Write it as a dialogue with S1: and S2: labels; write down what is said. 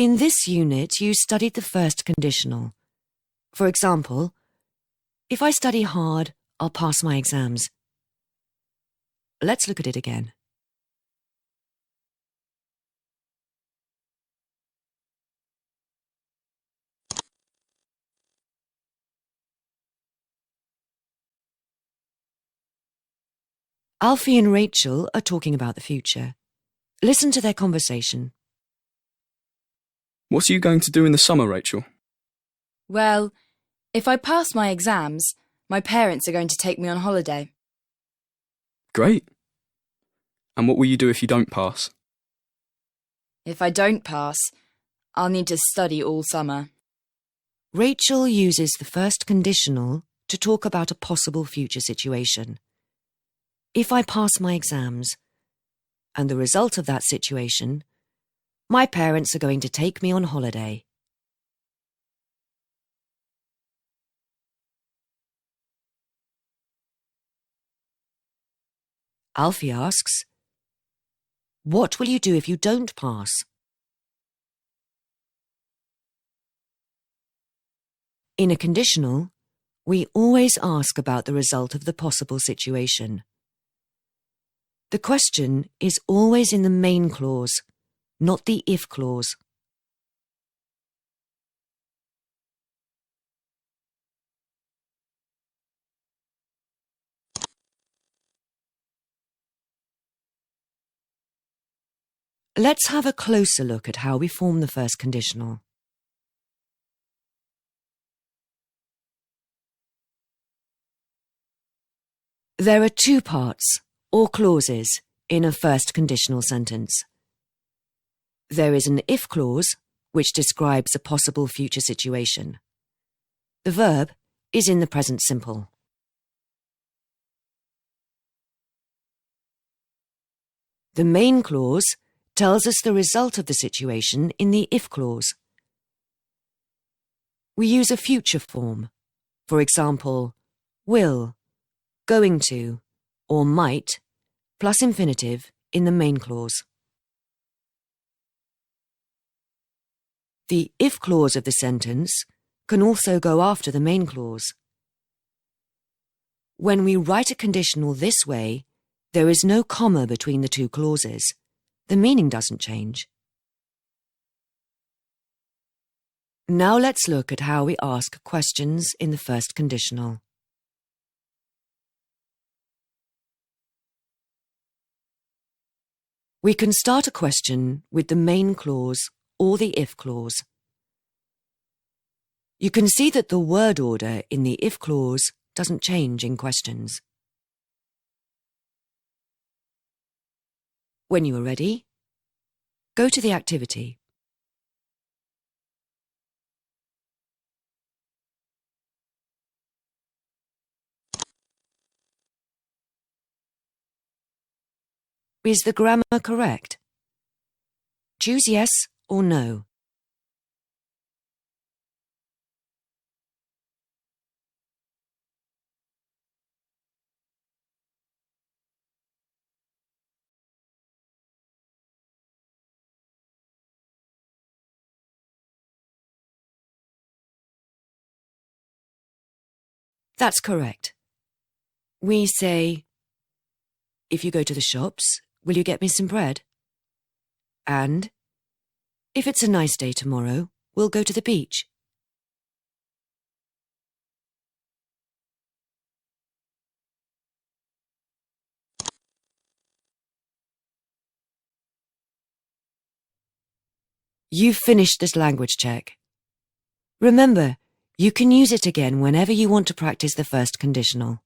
S1: In this unit, you studied the first conditional. For example, if I study hard, I'll pass my exams. Let's look at it again. Alfie and Rachel are talking about the future. Listen to their conversation.
S2: What are you going to do in the summer, Rachel?
S3: Well, if I pass my exams, my parents are going to take me on holiday.
S2: Great. And what will you do if you don't pass?
S3: If I don't pass, I'll need to study all summer.
S1: Rachel uses the first conditional to talk about a possible future situation. If I pass my exams, and the result of that situation, my parents are going to take me on holiday. Alfie asks, "What will you do if you don't pass?" In a conditional, we always ask about the result of the possible situation. The question is always in the main clause, not the if clause. Let's have a closer look at how we form the first conditional. There are two parts, or clauses, in a first conditional sentence. There is an if clause, which describes a possible future situation. The verb is in the present simple. The main clause tells us the result of the situation in the if clause. We use a future form, for example, will, going to, or might, plus infinitive in the main clause. The if clause of the sentence can also go after the main clause. When we write a conditional this way, there is no comma between the two clauses. The meaning doesn't change. Now let's look at how we ask questions in the first conditional. We can start a question with the main clause or the if clause. You can see that the word order in the if clause doesn't change in questions. When you are ready, go to the activity. Is the grammar correct? Choose yes or no. That's correct. We say, "If you go to the shops, will you get me some bread?" And, "If it's a nice day tomorrow, we'll go to the beach." You've finished this language check. Remember, you can use it again whenever you want to practice the first conditional.